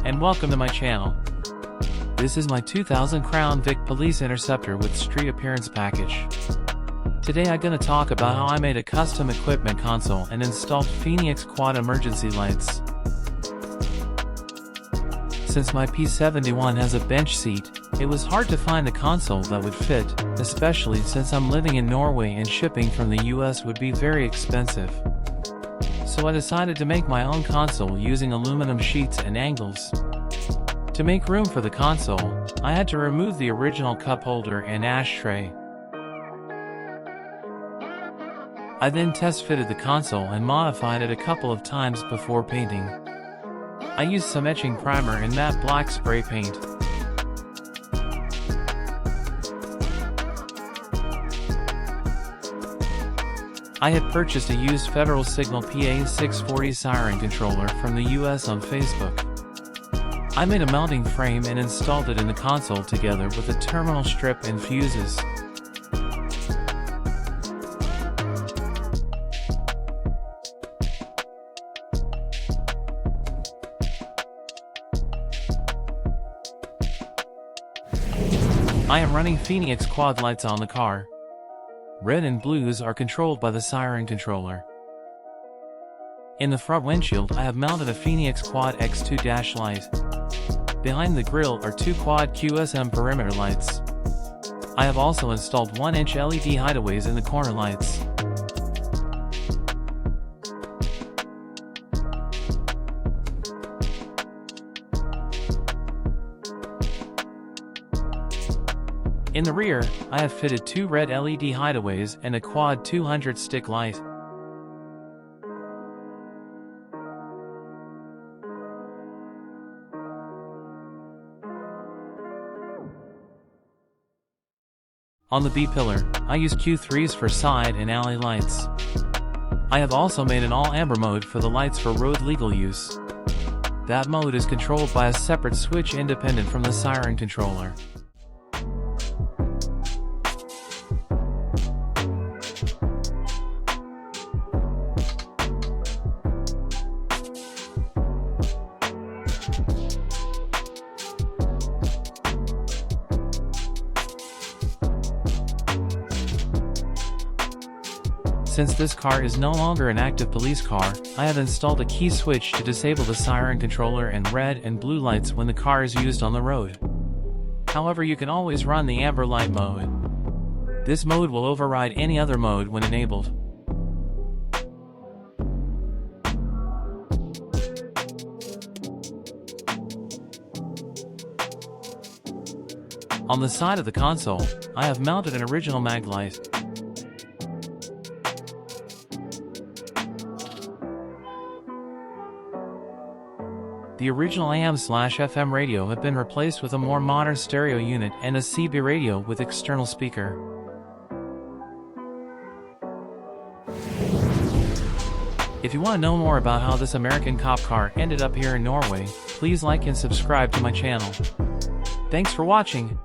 and welcome to my channel. This is my 2000 Crown Vic Police Interceptor with street appearance package. Today I'm gonna talk about how I made a custom equipment console and installed Feniex Quad emergency lights. Since my P71 has a bench seat, it was hard to find a console that would fit, especially since I'm living in Norway and shipping from the US would be very expensive. So I decided to make my own console using aluminum sheets and angles. To make room for the console, I had to remove the original cup holder and ashtray. I then test fitted the console and modified it a couple of times before painting. I used some etching primer and matte black spray paint. I had purchased a used Federal Signal PA640 siren controller from the US on Facebook. I made a mounting frame and installed it in the console together with a terminal strip and fuses. I am running Feniex Quad lights on the car. Red and blues are controlled by the siren controller. In the front windshield I have mounted a Feniex Quad X2 dash light. Behind the grille are two Quad QSM perimeter lights. I have also installed 1-inch LED hideaways in the corner lights. In the rear, I have fitted two red LED hideaways and a Quad 200 stick light. On the B-pillar, I use Q3s for side and alley lights. I have also made an all-amber mode for the lights for road legal use. That mode is controlled by a separate switch independent from the siren controller. Since this car is no longer an active police car, I have installed a key switch to disable the siren controller and red and blue lights when the car is used on the road. However, you can always run the amber light mode. This mode will override any other mode when enabled. On the side of the console, I have mounted an original mag light. The original AM/FM radio have been replaced with a more modern stereo unit and a CB radio with external speaker. If you want to know more about how this American cop car ended up here in Norway, please like and subscribe to my channel. Thanks for watching.